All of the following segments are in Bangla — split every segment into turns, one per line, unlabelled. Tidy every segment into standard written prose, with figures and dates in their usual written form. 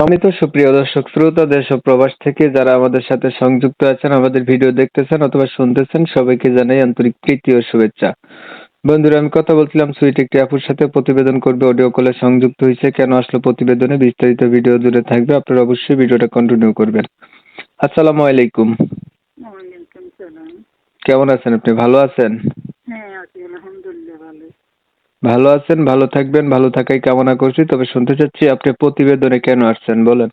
সম্মানিত সুপ্রিয় দর্শক শ্রোতা দেশ ও প্রবাস থেকে যারা আমাদের সাথে সংযুক্ত আছেন, আমাদের ভিডিও দেখতেছেন অথবা শুনতেছেন, সবাইকে জানাই আন্তরিক প্রীতি ও শুভেচ্ছা। বন্ধুরা, আমি কথা বলছিলাম সুইট একটি আপুর সাথে, প্রতিবেদন করবে, অডিও কলে সংযুক্ত হয়েছে। কেন আসলো প্রতিবেদনে, বিস্তারিত ভিডিও জুড়ে থাকবে, আপনারা অবশ্যই ভিডিওটা কন্টিনিউ করবেন। আসসালামু আলাইকুম।
ওয়ালাইকুম সালাম।
কেমন আছেন আপনি? ভালো আছেন?
হ্যাঁ, আছি আলহামদুলিল্লাহ ভালো।
ভালো আছেন, ভালো থাকবেন, ভালো থাকাই কামনা করছি। তবে শুনতে চাচ্ছি আপনি প্রতিবেদনে কেন আসছেন, বলেন।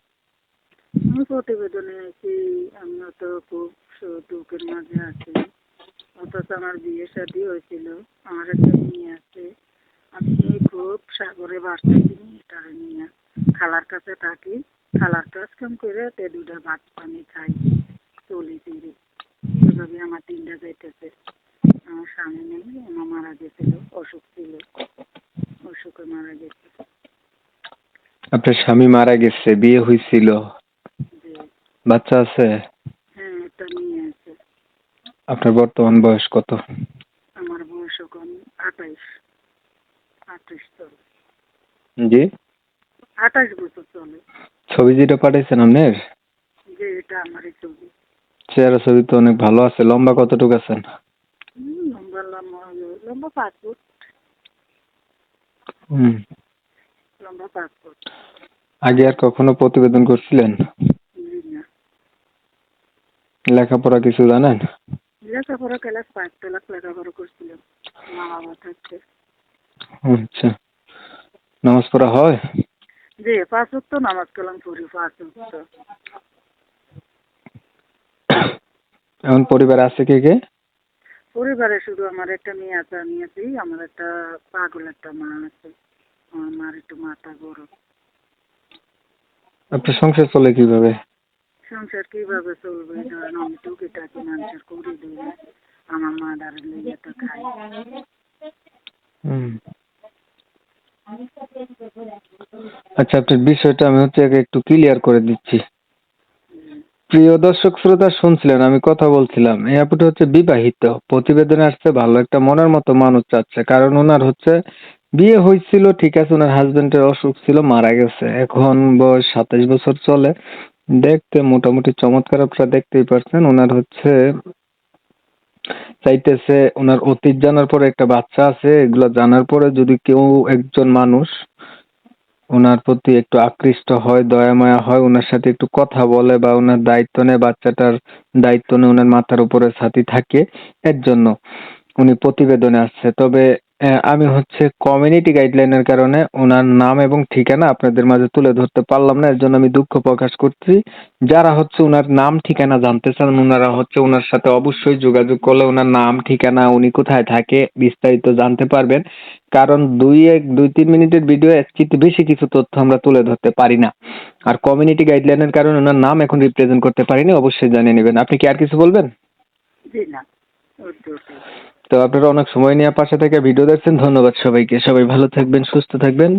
আমি প্রতিবেদনে আছি, আমিও তো খুব দুঃখের মাঝে আছি। অথচ আমার বিয়ে শাদী হয়েছিল, আমার একটা মেয়ে আছে। আমি খুব সাগরে বাড়তেছি মেয়েটারে নিয়ে, খালার কাছে থাকি, খালার কাজ কাম করে তে দুটা ভাত পানি খাই, চলি ফিরি, এভাবে আমার দিনটা যাইতেছে। আমার স্বামী নেই, আমার মারা গেছিল, অসুখ ছিল, অসুখে মারা গেছে।
আপনার স্বামী মারা গেছে, বিয়ে হয়েছিল,
যে
বাচ্চা আছে?
হ্যাঁ, একটা মেয়ে আছে।
আপনার বর্তমান বয়স কত?
আমার বয়স এখন 28, 28 চলে।
জি।
28 বছর চলে।
ছবি যেটা পাঠাইছেন আপনার,
যে এটা আমারই ছবি।
চেহারা ছবি তো অনেক ভালো আছে। লম্বা কতটুকু আছেন?
লম্বা লম্বা লম্বা 5 ফুট।
হুম।
লম্বা 5 ফুট।
আগে আর কখনো প্রতিবেদন করছিলেন?
জি না।
লেখাপড়া কিছু জানেন?
লেখাপড়া ক্লাস 5 ক্লাস লেখাপড়া করছিলাম, মা বাবা থাকতে।
আচ্ছা। নামাজ পড়া হয়?
যে 5 ওয়াক্ত নামাজ কালাম পড়ি, 5 ওয়াক্ত।
এখন পরিবার আছে কে কে?
পরিবারে শুধু আমার একটা মেয়ে আছে, আমি আছি, আমার একটা পাগল একটা মা আছে। আমার মার একটু মাথা বড়।
আপনার সংসার চলে কিভাবে?
সংসার কিভাবে চলবে? ধরেন আমি টুকিটাকি মানুষের করে দিই, আমার মা দাঁড়িয়ে লইয়া তো খাই।
হুম। আচ্ছা, আপনার বিষয়টা আমি আগে একটু ক্লিয়ার করে দিচ্ছি। প্রিয় দর্শক শ্রোতা, শুনছিলেন আমি কথা বলছিলাম, এই আপুটা বিবাহিত, প্রতিবেদনে আসছে, ভালো একটা মনের মতো মানুষ চাচ্ছে। কারণ ওনার বিয়ে হয়েছিল, ঠিক আছে, ওনার হাজবেন্ডের অসুখ ছিল, মারা গেছে, এখন বয়স 27 বছর চলে। দেখতে মোটামুটি চমৎকার, আপনারা দেখতেই পারছেন। ওনার চাইতেছে ওনার অতীত জানার পরে, একটা বাচ্চা আছে, এগুলো জানার পরে যদি কেউ একজন মানুষ ওনার প্রতি একটু আকৃষ্ট হয়, দয়া মায়া হয়, ওনার সাথে একটু কথা বলে বা ওনার দায়িত্ব নেয়, বাচ্চাটার দায়িত্ব নেয়, ওনার মাথার উপরে ছাতি থাকে, এর জন্য উনি প্রতিবেদনে আসছে। তবে আমি কমিউনিটি গাইডলাইনের কারণে ওনার নাম এবং ঠিকানা আপনাদের মাঝে তুলে ধরতে পারলাম না, এর জন্য আমি দুঃখ প্রকাশ করছি। যারা ওনার নাম ঠিকানা জানতে চান, ওনারা ওনার সাথে অবশ্যই যোগাযোগ করলে ওনার নাম ঠিকানা, উনি কোথায় থাকে, বিস্তারিত জানতে পারবেন। কারণ 2-3 মিনিটের ভিডিও বেশি কিছু তথ্য আমরা তুলে ধরতে পারি না। আর কমিউনিটি গাইডলাইনের কারণে ওনার নাম এখন রিপ্রেজেন্ট করতে পারিনি, অবশ্যই জানিয়ে নেবেন। আপনি কি আর কিছু বলবেন?
জি না, ওকে ওকে।
তো আপনারা অনেক সময় নিয়ে পাশে থেকে ভিডিও দেখছেন, ধন্যবাদ সবাইকে। সবাই ভালো থাকবেন, সুস্থ থাকবেন।